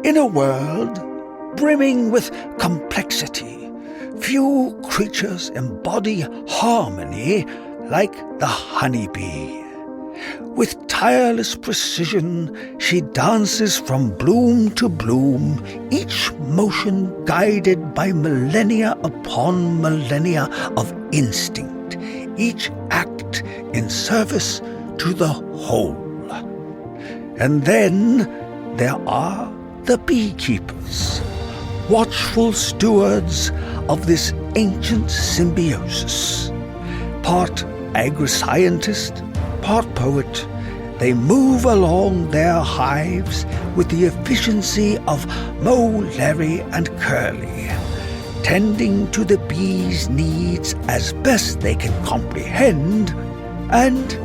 In a world brimming with complexity, few creatures embody harmony like the honeybee. With tireless precision, she dances from bloom to bloom, each motion guided by millennia upon millennia of instinct, each act in service to the whole. And then there are the beekeepers, watchful stewards of this ancient symbiosis. Part agri-scientist, part poet, they move along their hives with the efficiency of Moe, Larry, and Curly, tending to the bees' needs as best they can comprehend, and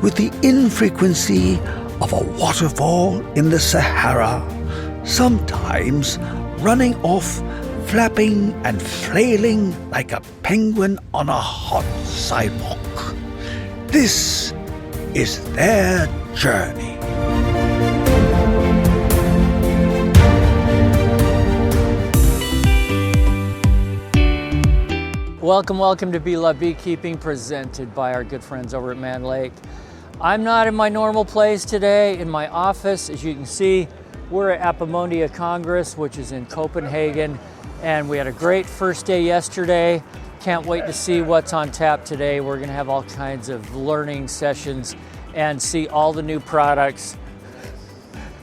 with the infrequency of a waterfall in the Sahara, sometimes running off, flapping and flailing like a penguin on a hot sidewalk. This is their journey. Welcome to Be Love Beekeeping, presented by our good friends over at Mann Lake. I'm not in my normal place today in my office. As you can see, we're at Apimondia Congress, which is in Copenhagen, and we had a great first day yesterday. Can't wait to see what's on tap today. We're gonna have all kinds of learning sessions and see all the new products.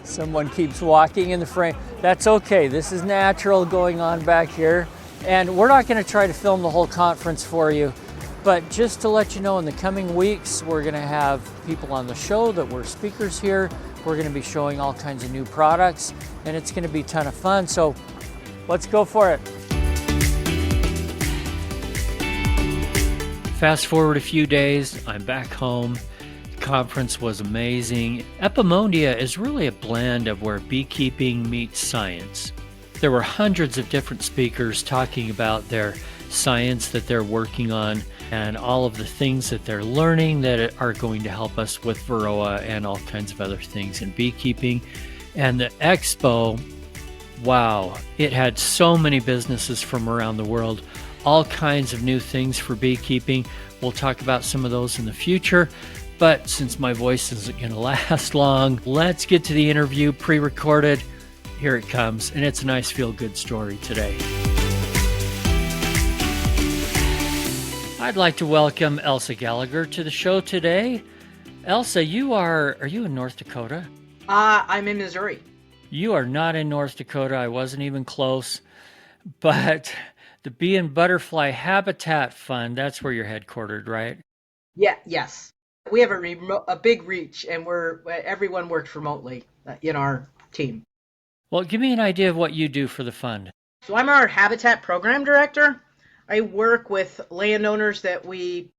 Someone keeps walking in the frame. That's okay, this is natural going on back here. And we're not gonna try to film the whole conference for you, but just to let you know, in the coming weeks, we're gonna have people on the show that were speakers here. We're gonna be showing all kinds of new products, and it's gonna be a ton of fun. So let's go for it. Fast forward a few days, I'm back home. The conference was amazing. Apimondia is really a blend of where beekeeping meets science. There were hundreds of different speakers talking about their science that they're working on and all of the things that they're learning that are going to help us with Varroa and all kinds of other things in beekeeping. And the expo, wow, it had so many businesses from around the world, all kinds of new things for beekeeping. We'll talk about some of those in the future, but since my voice isn't going to last long, let's get to the interview pre-recorded. Here it comes, and it's a nice feel-good story today. I'd like to welcome Elsa Gallagher to the show today. Elsa, are you in North Dakota? I'm in Missouri. You are not in North Dakota. I wasn't even close. But the Bee and Butterfly Habitat Fund, that's where you're headquartered, right? Yes. We have a big reach, and everyone works remotely in our team. Well, give me an idea of what you do for the fund. So I'm our Habitat Program Director. I work with landowners that we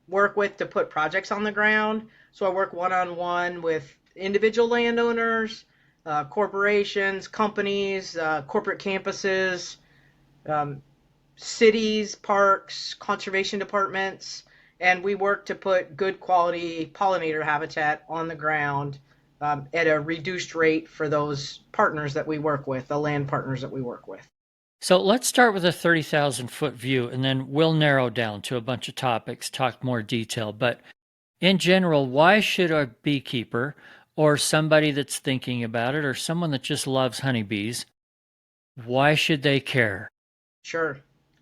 work with to put projects on the ground. So I work one-on-one with individual landowners, corporations, companies, corporate campuses, cities, parks, conservation departments, and we work to put good quality pollinator habitat on the ground at a reduced rate for those partners that we work with, the land partners that we work with. So let's start with a 30,000-foot view, and then we'll narrow down to a bunch of topics, talk more detail. But in general, why should a beekeeper or somebody that's thinking about it or someone that just loves honeybees, why should they care? Sure.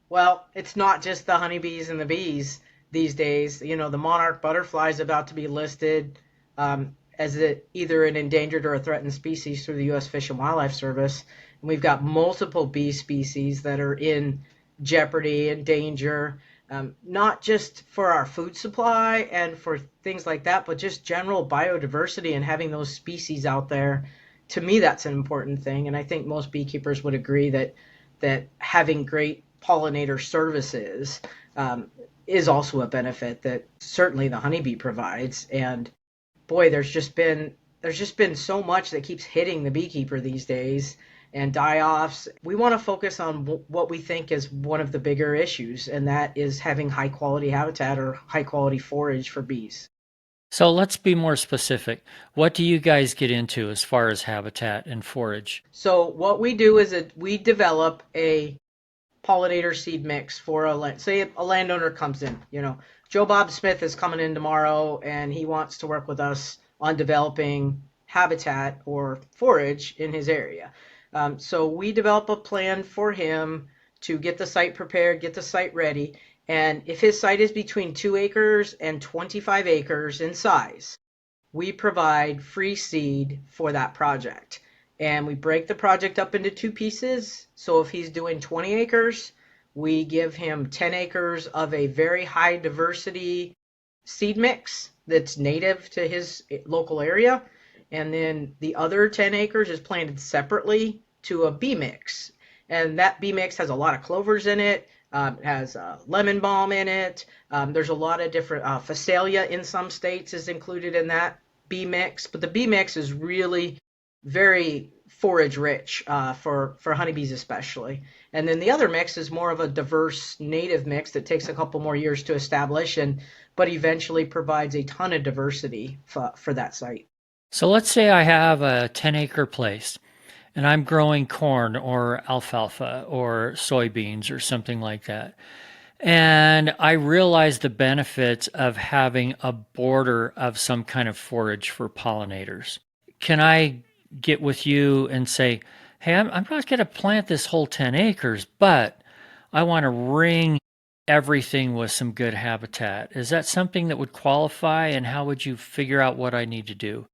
Well, it's not just the honeybees and the bees these days. You know, the monarch butterfly is about to be listed as either an endangered or a threatened species through the U.S. Fish and Wildlife Service. And we've got multiple bee species that are in jeopardy and danger, not just for our food supply and for things like that, but just general biodiversity and having those species out there. To me, that's an important thing. And I think most beekeepers would agree that having great pollinator services is also a benefit that certainly the honeybee provides. And boy, there's just been so much that keeps hitting the beekeeper these days and die-offs. We want to focus on what we think is one of the bigger issues, and that is having high-quality habitat or high-quality forage for bees. So let's be more specific. What do you guys get into as far as habitat and forage? So what we do is that we develop a pollinator seed mix for say a landowner comes in, Joe Bob Smith is coming in tomorrow and he wants to work with us on developing habitat or forage in his area. So we develop a plan for him to get the site prepared, get the site ready. And if his site is between 2 acres and 25 acres in size, we provide free seed for that project. And we break the project up into 2 pieces. So if he's doing 20 acres, we give him 10 acres of a very high diversity seed mix that's native to his local area. And then the other 10 acres is planted separately to a bee mix. And that bee mix has a lot of clovers in it. It has lemon balm in it. There's a lot of different phacelia in some states is included in that bee mix. But the bee mix is really very forage rich for honeybees especially. And then the other mix is more of a diverse native mix that takes a couple more years to establish, but eventually provides a ton of diversity for that site. So let's say I have a 10-acre place and I'm growing corn or alfalfa or soybeans or something like that. And I realize the benefits of having a border of some kind of forage for pollinators. Can I get with you and say, hey, I'm not going to plant this whole 10 acres, but I want to ring everything with some good habitat? Is that something that would qualify, and how would you figure out what I need to do?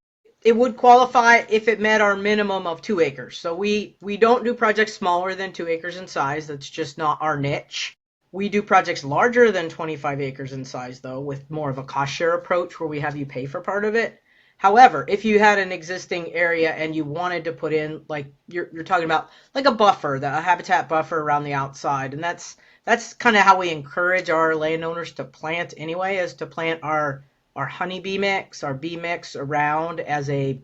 It would qualify if it met our minimum of 2 acres. So we don't do projects smaller than 2 acres in size. That's just not our niche. We do projects larger than 25 acres in size, though, with more of a cost share approach where we have you pay for part of it. However, if you had an existing area and you wanted to put in, like you're talking about, like a buffer, a habitat buffer around the outside, and that's kind of how we encourage our landowners to plant anyway, is to plant our honeybee mix, our bee mix around as a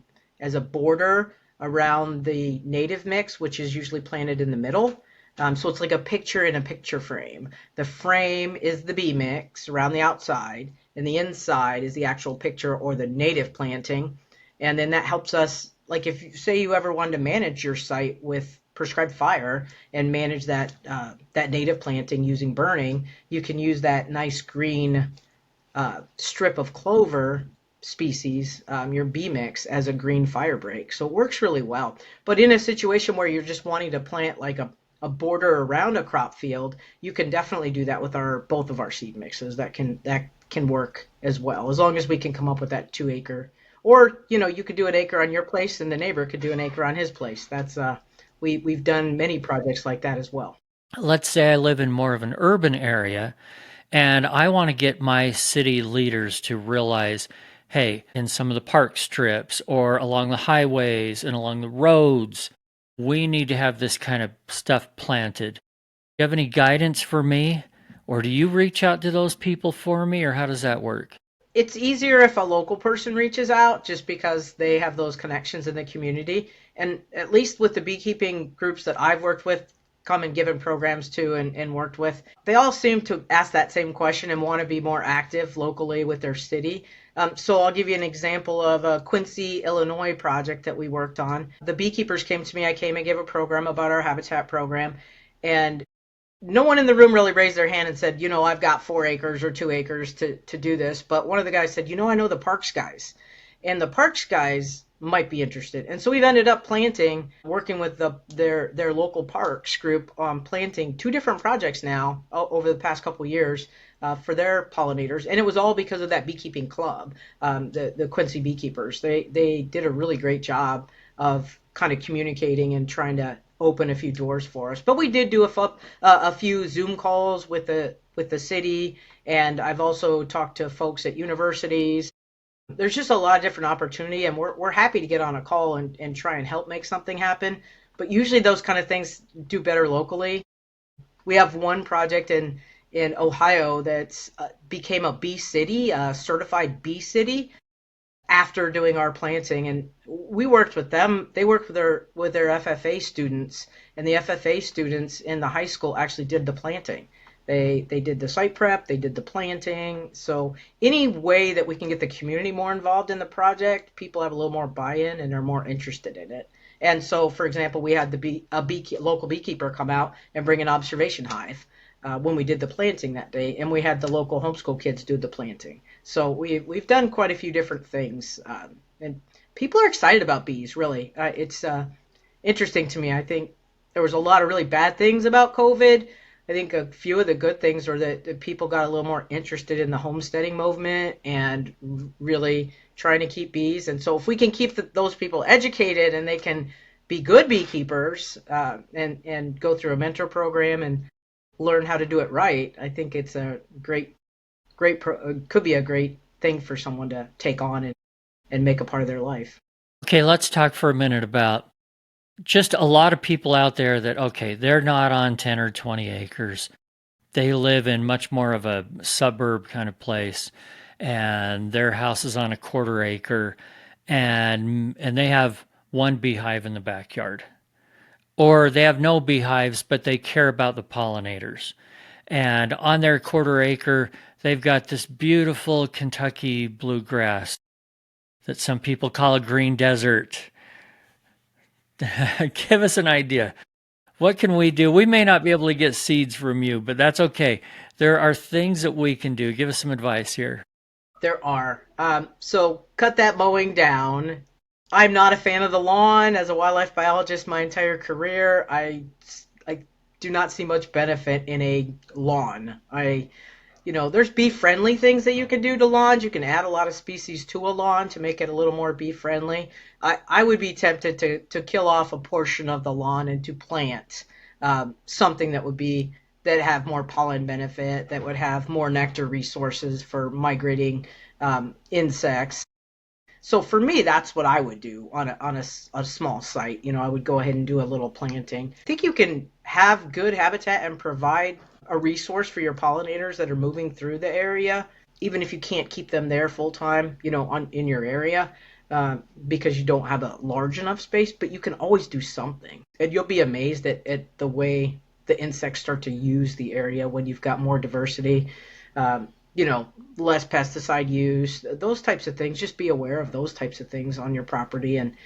border around the native mix, which is usually planted in the middle. So it's like a picture in a picture frame. The frame is the bee mix around the outside, and the inside is the actual picture or the native planting. And then that helps us, like if you say you ever wanted to manage your site with prescribed fire and manage that native planting using burning, you can use that nice green strip of clover species, your bee mix, as a green fire break. So it works really well. But in a situation where you're just wanting to plant like a border around a crop field, you can definitely do that with both of our seed mixes. That can work as well, as long as we can come up with that 2 acre. Or you could do an acre on your place and the neighbor could do an acre on his place. That's we've done many projects like that as well. Let's say I live in more of an urban area and I want to get my city leaders to realize, hey, in some of the park strips or along the highways and along the roads, we need to have this kind of stuff planted. Do you have any guidance for me? Or do you reach out to those people for me, or how does that work? It's easier if a local person reaches out, just because they have those connections in the community. And at least with the beekeeping groups that I've worked with, come and given programs to and worked with, they all seem to ask that same question and want to be more active locally with their city. So I'll give you an example of a Quincy, Illinois project that we worked on. The beekeepers came to me. I came and gave a program about our habitat program, and no one in the room really raised their hand and said, I've got 4 acres or 2 acres to do this. But one of the guys said, I know the parks guys, and the parks guys might be interested. And so we've ended up working with their local parks group on planting 2 different projects now over the past couple of years for their pollinators. And it was all because of that beekeeping club, the Quincy beekeepers. They did a really great job of kind of communicating and trying to open a few doors for us. But we did do a few Zoom calls with the city, and I've also talked to folks at universities. There's just a lot of different opportunity, and we're happy to get on a call and try and help make something happen. But usually those kind of things do better locally. We have one project in Ohio that's became a bee city, a certified bee city, after doing our planting. And we worked with them. They worked with their FFA students, and the FFA students in the high school actually did the planting. They did the site prep, they did the planting. So any way that we can get the community more involved in the project, people have a little more buy-in and are more interested in it. And so, for example, we had local beekeeper come out and bring an observation hive when we did the planting that day, and we had the local homeschool kids do the planting. So we've done quite a few different things, and people are excited about bees. Really, it's interesting to me. I think there was a lot of really bad things about COVID. I think a few of the good things are that people got a little more interested in the homesteading movement and really trying to keep bees. And so if we can keep those people educated and they can be good beekeepers and go through a mentor program and learn how to do it right, I think it's a could be a great thing for someone to take on and make a part of their life. Okay, let's talk for a minute about just a lot of people out there that, okay, they're not on 10 or 20 acres. They live in much more of a suburb kind of place, and their house is on a quarter acre, and they have one beehive in the backyard. Or they have no beehives, but they care about the pollinators. And on their quarter acre, they've got this beautiful Kentucky bluegrass that some people call a green desert. Give us an idea. What can we do? We may not be able to get seeds from you, but that's okay. There are things that we can do. Give us some advice here. There are. So cut that mowing down. I'm not a fan of the lawn. As a wildlife biologist my entire career, I do not see much benefit in a lawn. There's bee-friendly things that you can do to lawns. You can add a lot of species to a lawn to make it a little more bee-friendly. I would be tempted to kill off a portion of the lawn and to plant something that have more pollen benefit, that would have more nectar resources for migrating insects. So for me, that's what I would do on a small site. I would go ahead and do a little planting. I think you can have good habitat and provide a resource for your pollinators that are moving through the area, even if you can't keep them there full time, in your area, because you don't have a large enough space. But you can always do something, and you'll be amazed at the way the insects start to use the area when you've got more diversity. Less pesticide use, those types of things. Just be aware of those types of things on your property, and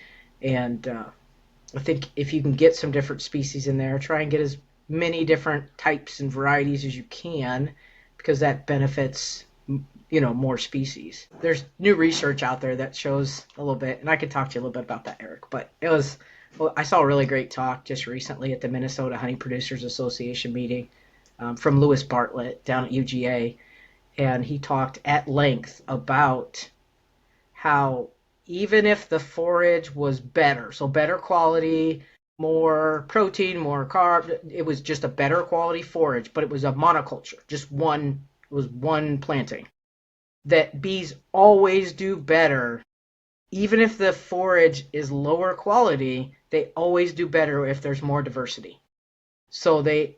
I think if you can get some different species in there, try and get as many different types and varieties as you can, because that benefits more species. There's new research out there that shows a little bit, and I could talk to you a little bit about that, Eric. But I saw a really great talk just recently at the Minnesota Honey Producers Association meeting from Lewis Bartlett down at UGA. And he talked at length about how even if the forage was better, so better quality, more protein, more carb, it was just a better quality forage, but it was a monoculture, it was one planting, that bees always do better. Even if the forage is lower quality, they always do better if there's more diversity. So they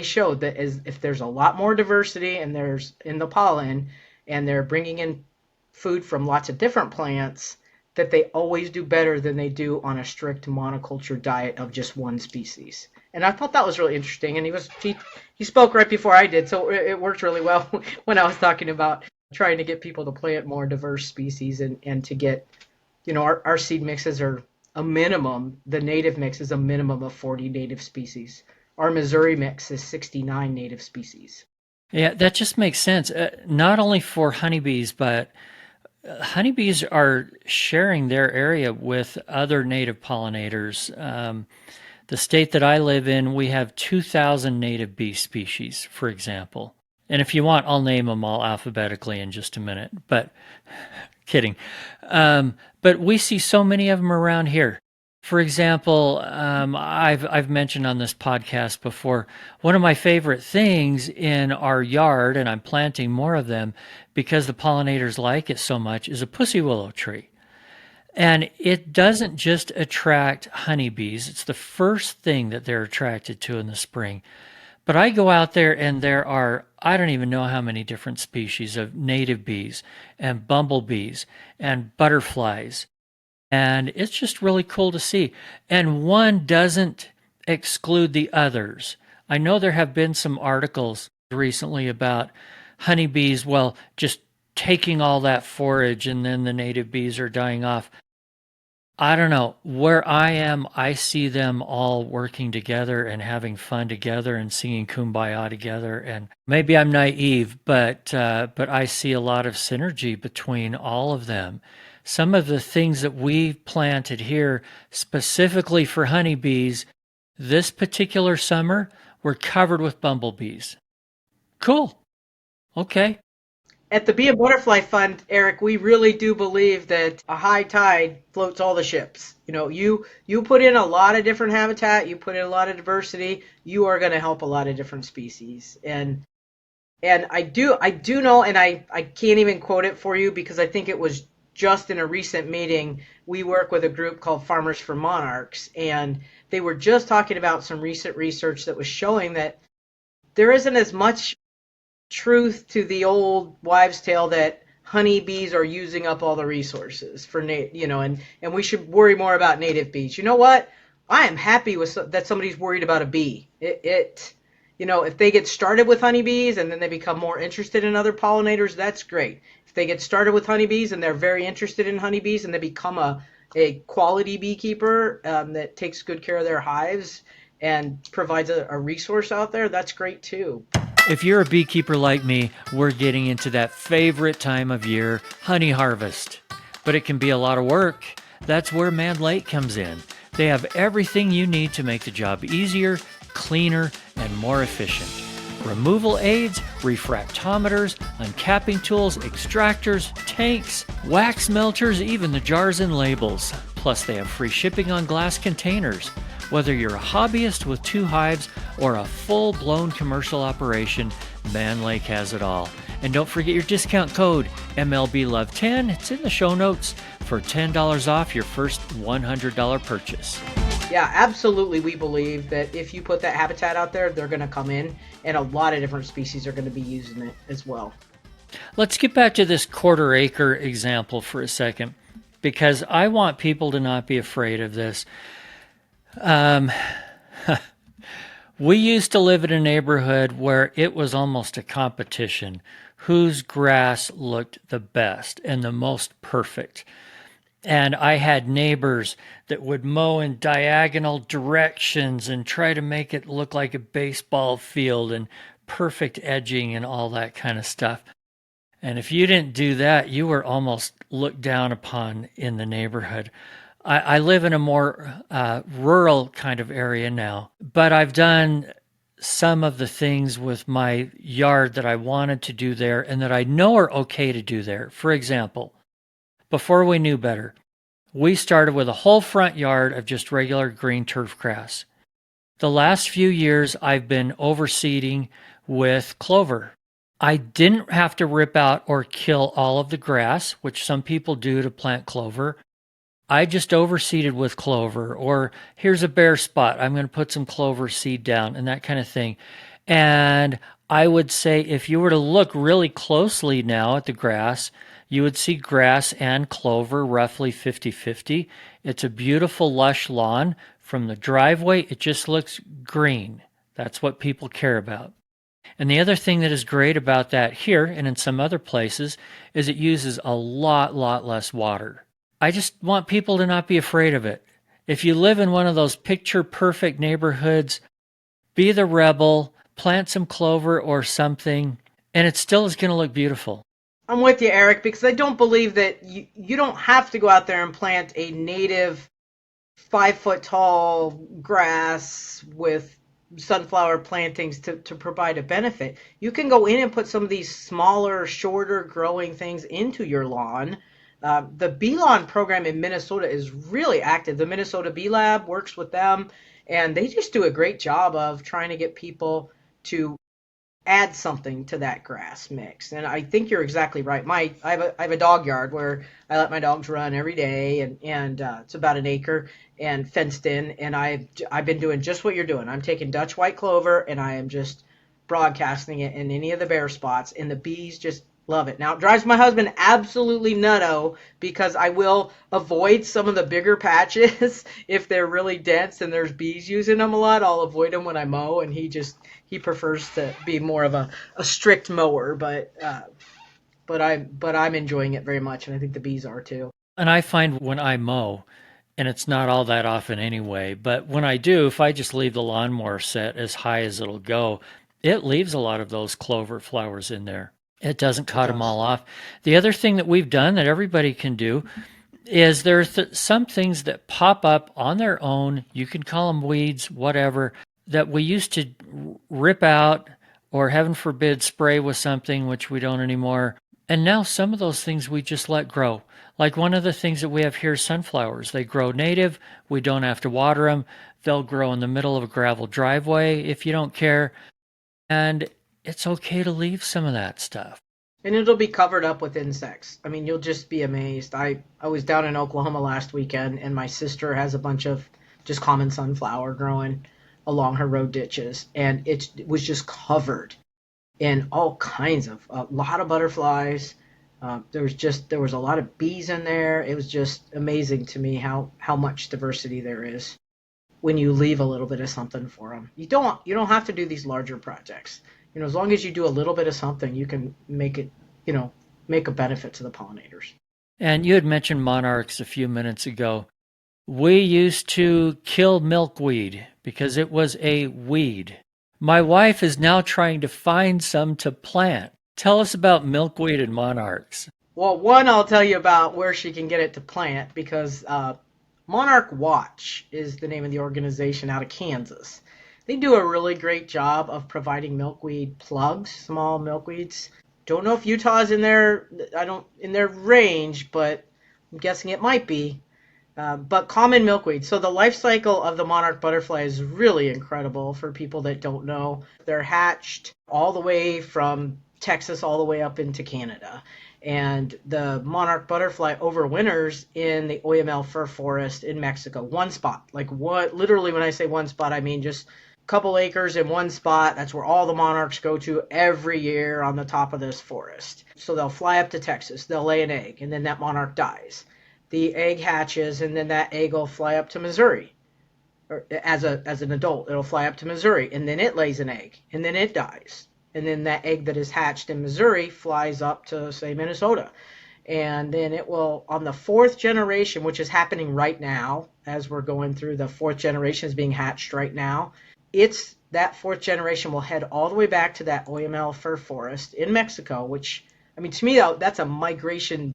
showed that if there's a lot more diversity and there's in the pollen, and they're bringing in food from lots of different plants, that they always do better than they do on a strict monoculture diet of just one species. And I thought that was really interesting. And he spoke right before I did, so it worked really well when I was talking about trying to get people to plant more diverse species and to get, our seed mixes are a minimum. The native mix is a minimum of 40 native species. Our Missouri mix is 69 native species. Yeah, that just makes sense. Not only for honeybees, but honeybees are sharing their area with other native pollinators. The state that I live in, we have 2,000 native bee species, for example. And if you want, I'll name them all alphabetically in just a minute. But kidding. But we see so many of them around here. For example, I've mentioned on this podcast before, one of my favorite things in our yard, and I'm planting more of them because the pollinators like it so much, is a pussy willow tree. And it doesn't just attract honeybees. It's the first thing that they're attracted to in the spring. But I go out there and there are, I don't even know how many different species of native bees and bumblebees and butterflies. And it's just really cool to see. And one doesn't exclude the others. I know there have been some articles recently about honeybees, well, just taking all that forage and then the native bees are dying off. I don't know. Where I am, I see them all working together and having fun together and singing Kumbaya together. And maybe I'm naive, but I see a lot of synergy between all of them. Some of the things that we've planted here specifically for honeybees this particular summer were covered with bumblebees. Cool. Okay. At the Bee and Butterfly Fund, Eric, we really do believe that a high tide floats all the ships. You put in a lot of different habitat, you put in a lot of diversity, you are going to help a lot of different species. And I do know, and I can't even quote it for you because I think it was just in a recent meeting. We work with a group called Farmers for Monarchs, and they were just talking about some recent research that was showing that there isn't as much truth to the old wives' tale that honeybees are using up all the resources for and we should worry more about native bees. You know what? I am happy with that somebody's worried about a bee. If they get started with honeybees and then they become more interested in other pollinators, that's great. If they get started with honeybees and they're very interested in honeybees and they become a quality beekeeper that takes good care of their hives and provides a resource out there, that's great too. If you're a beekeeper like me, we're getting into that favorite time of year, honey harvest. But it can be a lot of work. That's where Mann Lake comes in. They have everything you need to make the job easier, cleaner, and more efficient. Removal aids, refractometers, uncapping tools, extractors, tanks, wax melters, even the jars and labels. Plus, they have free shipping on glass containers. Whether you're a hobbyist with 2 hives or a full-blown commercial operation, Mann Lake has it all. And don't forget your discount code, MLBLOVE10. It's in the show notes for $10 off your first $100 purchase. Yeah, absolutely. We believe that if you put that habitat out there, they're going to come in, and a lot of different species are going to be using it as well. Let's get back to this quarter-acre example for a second, because I want people to not be afraid of this. We used to live in a neighborhood where it was almost a competition whose grass looked the best and the most perfect. And I had neighbors that would mow in diagonal directions and try to make it look like a baseball field and perfect edging and all that kind of stuff. And if you didn't do that, you were almost looked down upon in the neighborhood. I live in a more rural kind of area now, but I've done some of the things with my yard that I wanted to do there and that I know are okay to do there. For example, before we knew better, we started with a whole front yard of just regular green turf grass. The last few years, I've been overseeding with clover. I didn't have to rip out or kill all of the grass, which some people do to plant clover. I just overseeded with clover, or here's a bare spot, I'm going to put some clover seed down and that kind of thing. And I would say if you were to look really closely now at the grass, you would see grass and clover roughly 50-50. It's a beautiful lush lawn. From the driveway, it just looks green. That's what people care about. And the other thing that is great about that here and in some other places is it uses a lot less water. I just want people to not be afraid of it. If you live in one of those picture-perfect neighborhoods, be the rebel, plant some clover or something, and it still is going to look beautiful. I'm with you, Eric, because I don't believe that you don't have to go out there and plant a native 5-foot-tall grass with sunflower plantings to provide a benefit. You can go in and put some of these smaller, shorter growing things into your lawn. The Bee Lawn program in Minnesota is really active. The Minnesota Bee Lab works with them, and they just do a great job of trying to get people to add something to that grass mix. And I think you're exactly right. I have a dog yard where I let my dogs run every day, and it's about an acre and fenced in. And I've been doing just what you're doing. I'm taking Dutch white clover and I am just broadcasting it in any of the bare spots, and the bees just Love it. Now, it drives my husband absolutely nutto because I will avoid some of the bigger patches if they're really dense and there's bees using them a lot. I'll avoid them when I mow, and he prefers to be more of a strict mower. But I'm enjoying it very much, and I think the bees are too. And I find when I mow, and it's not all that often anyway, but when I do, if I just leave the lawnmower set as high as it'll go, it leaves a lot of those clover flowers in there. It doesn't cut them all off. The other thing that we've done that everybody can do is there are some things that pop up on their own. You can call them weeds, whatever, that we used to rip out or, heaven forbid, spray with something, which we don't anymore. And now some of those things we just let grow. Like one of the things that we have here is sunflowers. They grow native. We don't have to water them. They'll grow in the middle of a gravel driveway if you don't care. And it's okay to leave some of that stuff. And it'll be covered up with insects. I mean, you'll just be amazed. I was down in Oklahoma last weekend, and my sister has a bunch of just common sunflower growing along her road ditches, and it was just covered in all kinds of, a lot of butterflies. There was a lot of bees in there. It was just amazing to me how much diversity there is when you leave a little bit of something for them. You don't have to do these larger projects. As long as you do a little bit of something, you can make it, make a benefit to the pollinators. And you had mentioned monarchs a few minutes ago. We used to kill milkweed because it was a weed. My wife is now trying to find some to plant. Tell us about milkweed and monarchs. Well, one, I'll tell you about where she can get it to plant, because Monarch Watch is the name of the organization out of Kansas. They do a really great job of providing milkweed plugs, small milkweeds. Don't know if Utah's in their range, but I'm guessing it might be. But common milkweed. So the life cycle of the monarch butterfly is really incredible for people that don't know. They're hatched all the way from Texas all the way up into Canada. And the monarch butterfly overwinters in the Oyamel fir forest in Mexico. One spot. Literally when I say one spot, I mean just couple acres in one spot. That's where all the monarchs go to every year on the top of this forest. So they'll fly up to Texas, they'll lay an egg, and then that monarch dies. The egg hatches, and then that egg will fly up to Missouri. Or as an adult, it'll fly up to Missouri, and then it lays an egg, and then it dies. And then that egg that is hatched in Missouri flies up to, say, Minnesota. And then it will, on the fourth generation, which is happening right now, as we're going through, the fourth generation is being hatched right now. That fourth generation will head all the way back to that Oyamel fir forest in Mexico, which, I mean, to me, that's a migration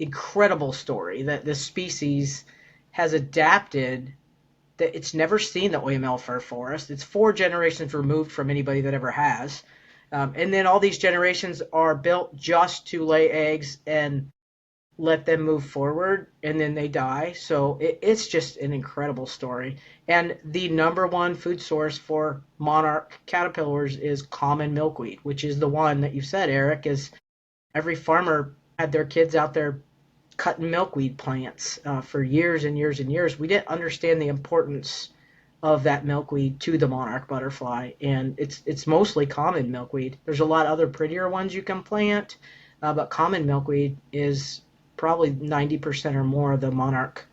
incredible story that this species has adapted, that it's never seen the Oyamel fir forest. It's 4 generations removed from anybody that ever has. And then all these generations are built just to lay eggs and let them move forward, and then they die. So it's just an incredible story. And the number one food source for monarch caterpillars is common milkweed, which is the one that you said, Eric, is every farmer had their kids out there cutting milkweed plants for years and years and years. We didn't understand the importance of that milkweed to the monarch butterfly, and it's mostly common milkweed. There's a lot of other prettier ones you can plant, but common milkweed is probably 90% or more of the monarch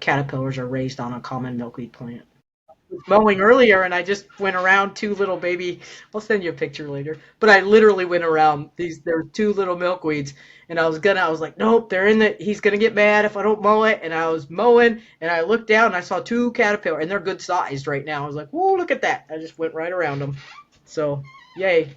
caterpillars are raised on a common milkweed plant. I was mowing earlier, and I just went around 2 little baby. I'll send you a picture later. But I literally went around these. There were 2 little milkweeds, and I was like, nope, he's gonna get mad if I don't mow it. And I was mowing, and I looked down, and I saw 2 caterpillars, and they're good sized right now. I was like, whoa, look at that! I just went right around them. So, yay.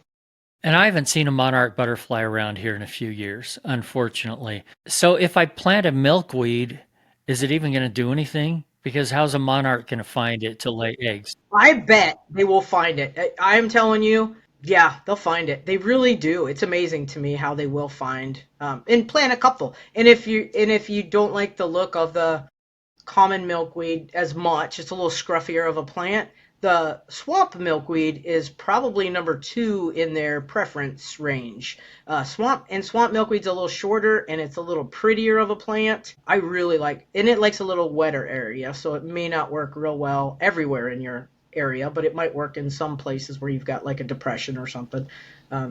And I haven't seen a monarch butterfly around here in a few years, unfortunately. So if I plant a milkweed, is it even going to do anything? Because how's a monarch going to find it to lay eggs? I bet they will find it. I'm telling you, yeah, they'll find it. They really do. It's amazing to me how they will find and plant a couple. And if you don't like the look of the common milkweed as much, it's a little scruffier of a plant. The swamp milkweed is probably number 2 in their preference range. Swamp milkweed's a little shorter, and it's a little prettier of a plant. I really like, and it likes a little wetter area, so it may not work real well everywhere in your area, but it might work in some places where you've got like a depression or something,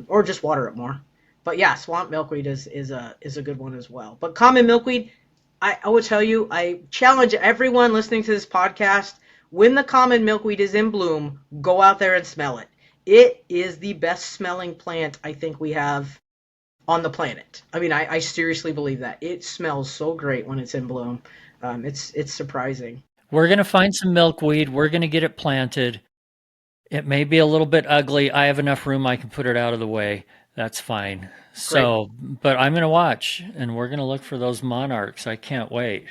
or just water it more. But yeah, swamp milkweed is a good one as well. But common milkweed, I will tell you, I challenge everyone listening to this podcast, when the common milkweed is in bloom, go out there and smell it. It is the best smelling plant I think we have on the planet. I mean, I seriously believe that. It smells so great when it's in bloom. It's surprising. We're going to find some milkweed. We're going to get it planted. It may be a little bit ugly. I have enough room I can put it out of the way. That's fine. So, but I'm going to watch, and we're going to look for those monarchs. I can't wait.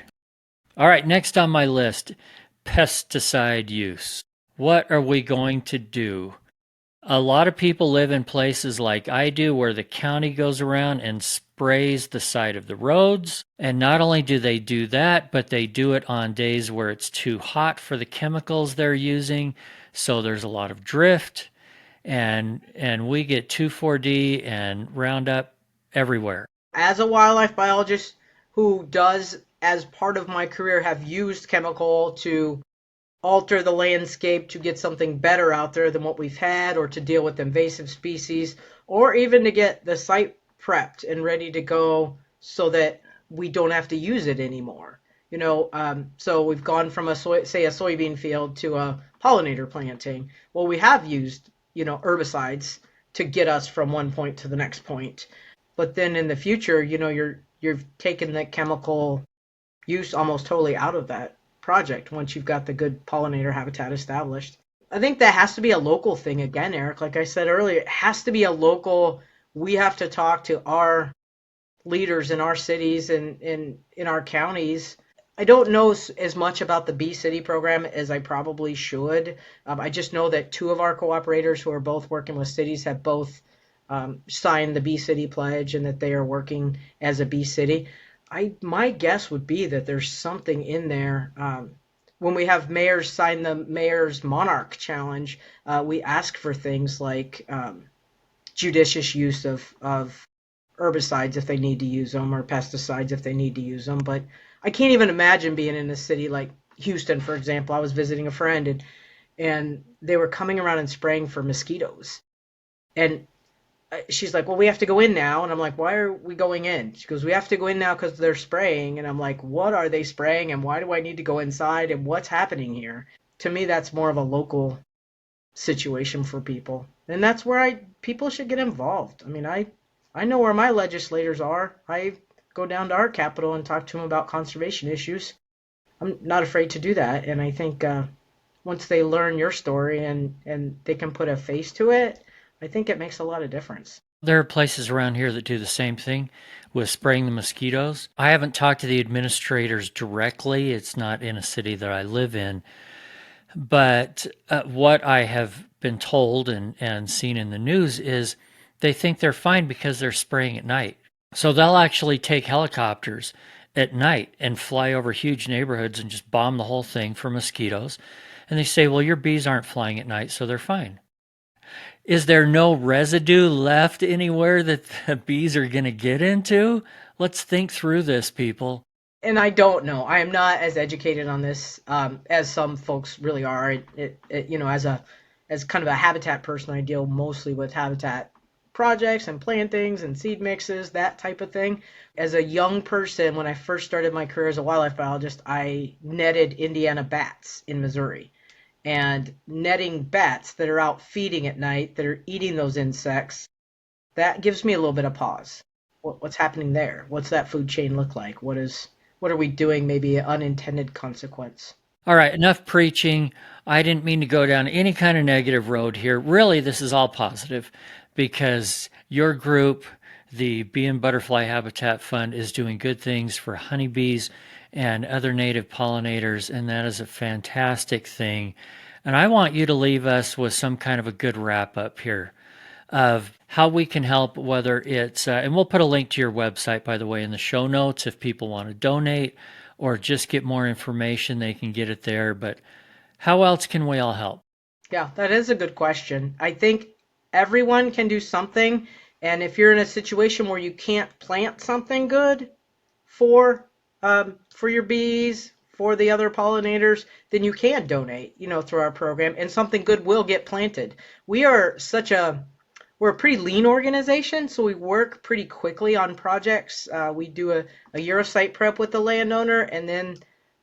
All right, next on my list, pesticide use. What are we going to do? A lot of people live in places like I do where the county goes around and sprays the side of the roads. And not only do they do that, but they do it on days where it's too hot for the chemicals they're using. So there's a lot of drift, and we get 2,4-D and Roundup everywhere. As a wildlife biologist who does, as part of my career, have used chemical to alter the landscape to get something better out there than what we've had, or to deal with invasive species, or even to get the site prepped and ready to go so that we don't have to use it anymore. So we've gone from a soybean field to a pollinator planting. Well, we have used, herbicides to get us from one point to the next point. But then in the future, you're taking the chemical use almost totally out of that project once you've got the good pollinator habitat established. I think that has to be a local thing again, Eric. Like I said earlier, it has to be a local. We have to talk to our leaders in our cities and in our counties. I don't know as much about the Bee City program as I probably should. I just know that two of our cooperators who are both working with cities have both signed the Bee City pledge, and that they are working as a Bee City. My guess would be that there's something in there. When we have mayors sign the Mayor's Monarch Challenge, we ask for things like judicious use of herbicides if they need to use them, or pesticides if they need to use them. But I can't even imagine being in a city like Houston, for example. I was visiting a friend, and they were coming around and spraying for mosquitoes. And she's like, well, we have to go in now. And I'm like, why are we going in? She goes, we have to go in now because they're spraying. And I'm like, what are they spraying? And why do I need to go inside? And what's happening here? To me, that's more of a local situation for people. And that's where people should get involved. I mean, I know where my legislators are. I go down to our capital and talk to them about conservation issues. I'm not afraid to do that. And I think once they learn your story and they can put a face to it, I think it makes a lot of difference. There are places around here that do the same thing with spraying the mosquitoes. I haven't talked to the administrators directly. It's not in a city that I live in. But what I have been told and seen in the news is they think they're fine because they're spraying at night. So they'll actually take helicopters at night and fly over huge neighborhoods and just bomb the whole thing for mosquitoes. And they say, well, your bees aren't flying at night, so they're fine. Is there no residue left anywhere that the bees are going to get into? Let's think through this, people. And I don't know. I am not as educated on this as some folks really are. As kind of a habitat person, I deal mostly with habitat projects and plantings and seed mixes, that type of thing. As a young person, when I first started my career as a wildlife biologist, I netted Indiana bats in Missouri. And netting bats that are out feeding at night, that are eating those insects, that gives me a little bit of pause. What's happening there? What's that food chain look like? What are we doing? Maybe an unintended consequence. All right, enough preaching. I didn't mean to go down any kind of negative road here. Really, this is all positive because your group, the Bee and Butterfly Habitat Fund, is doing good things for honeybees and other native pollinators, and that is a fantastic thing. And I want you to leave us with some kind of a good wrap-up here of how we can help, whether it's, and we'll put a link to your website, by the way, in the show notes if people want to donate or just get more information, they can get it there. But how else can we all help? Yeah, that is a good question. I think everyone can do something, and if you're in a situation where you can't plant something good for your bees, for the other pollinators, then you can donate, through our program, and something good will get planted. We are such a we're a pretty lean organization, so we work pretty quickly on projects. We do a year of site prep with the landowner, and then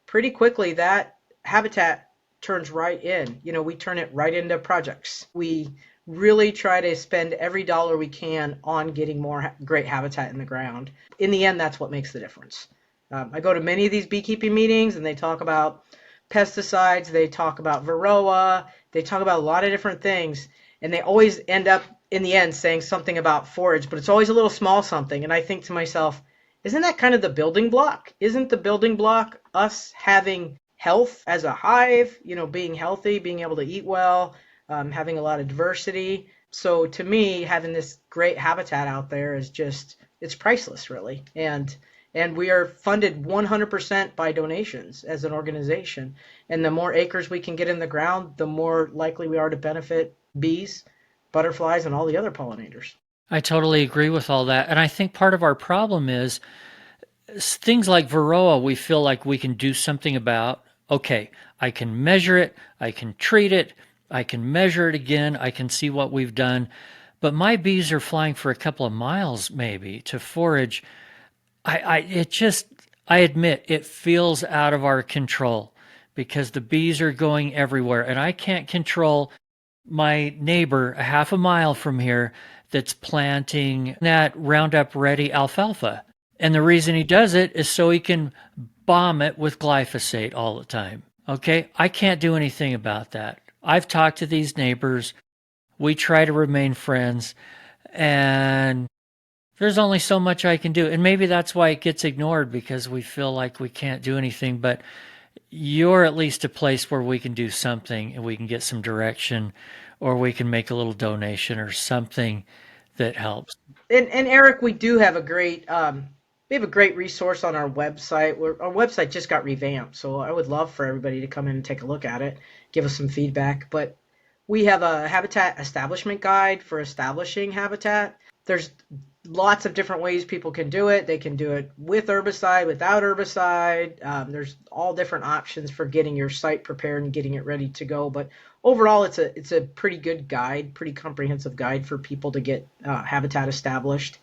pretty quickly that habitat turns right in. We turn it right into projects. We really try to spend every dollar we can on getting more great habitat in the ground. In the end, that's what makes the difference. I go to many of these beekeeping meetings, and they talk about pesticides, they talk about varroa, they talk about a lot of different things, and they always end up in the end saying something about forage, but it's always a little small something. And I think to myself, isn't that kind of the building block? Isn't the building block us having health as a hive, being healthy, being able to eat well, having a lot of diversity? So to me, having this great habitat out there is just, it's priceless, really. And we are funded 100% by donations as an organization. And the more acres we can get in the ground, the more likely we are to benefit bees, butterflies, and all the other pollinators. I totally agree with all that. And I think part of our problem is things like varroa, we feel like we can do something about. Okay, I can measure it, I can treat it, I can measure it again, I can see what we've done. But my bees are flying for a couple of miles maybe to forage. I admit it feels out of our control because the bees are going everywhere, and I can't control my neighbor a half a mile from here that's planting that Roundup Ready alfalfa. And the reason he does it is so he can bomb it with glyphosate all the time. Okay? I can't do anything about that. I've talked to these neighbors. We try to remain friends, and there's only so much I can do. And maybe that's why it gets ignored, because we feel like we can't do anything. But you're at least a place where we can do something, and we can get some direction, or we can make a little donation or something that helps. And Eric, we do have a great resource on our website. Our website just got revamped, so I would love for everybody to come in and take a look at it, give us some feedback. But we have a habitat establishment guide for establishing habitat. There's lots of different ways people can do it. They can do it with herbicide, without herbicide. There's all different options for getting your site prepared and getting it ready to go. But overall, it's a pretty good guide, pretty comprehensive guide for people to get habitat established.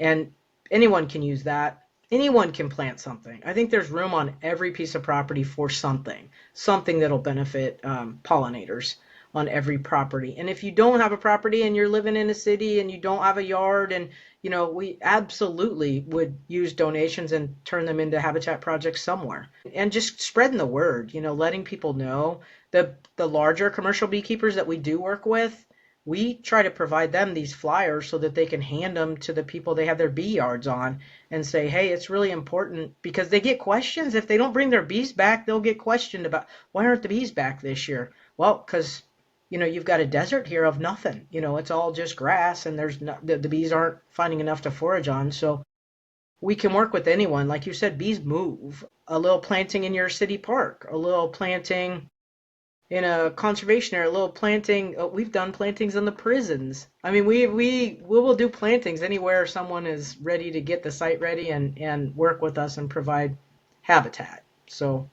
And anyone can use that. Anyone can plant something. I think there's room on every piece of property for something that'll benefit pollinators on every property. And if you don't have a property and you're living in a city and you don't have a yard, and we absolutely would use donations and turn them into habitat projects somewhere. And just spreading the word, letting people know. The larger commercial beekeepers that we do work with, we try to provide them these flyers so that they can hand them to the people they have their bee yards on and say, hey, it's really important, because they get questions. If they don't bring their bees back, they'll get questioned about, why aren't the bees back this year? Well, because you've got a desert here of nothing. It's all just grass, and the bees aren't finding enough to forage on. So we can work with anyone. Like you said, bees move. A little planting in your city park, a little planting in a conservation area, a little planting. We've done plantings in the prisons. I mean, we will do plantings anywhere someone is ready to get the site ready and work with us and provide habitat. So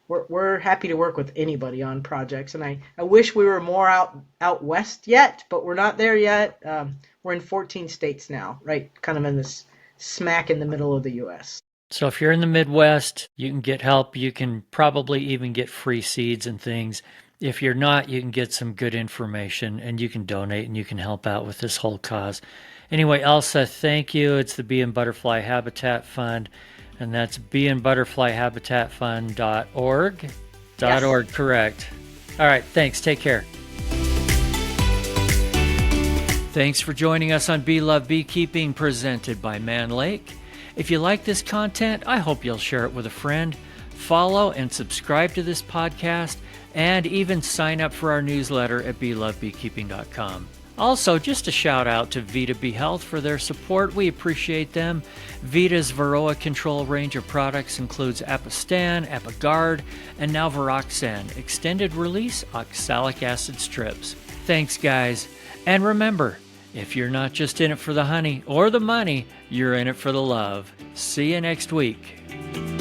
we're happy to work with anybody on projects, and I wish we were more out west yet, but we're not there yet. We're in 14 states now, right, kind of in this smack in the middle of the U.S. So if you're in the Midwest, you can get help. You can probably even get free seeds and things. If you're not, you can get some good information, and you can donate, and you can help out with this whole cause. Anyway, Elsa, thank you. It's the Bee and Butterfly Habitat Fund. And that's beeandbutterflyhabitatfund.org. Yes. .org, correct. All right, thanks. Take care. Thanks for joining us on Bee Love Beekeeping, presented by Mann Lake. If you like this content, I hope you'll share it with a friend. Follow and subscribe to this podcast, and even sign up for our newsletter at beelovebeekeeping.com. Also, just a shout out to Vita Bee Health for their support. We appreciate them. Vita's Varroa control range of products includes Apistan, Apigard, and now Viroxan, extended release oxalic acid strips. Thanks, guys. And remember, if you're not just in it for the honey or the money, you're in it for the love. See you next week.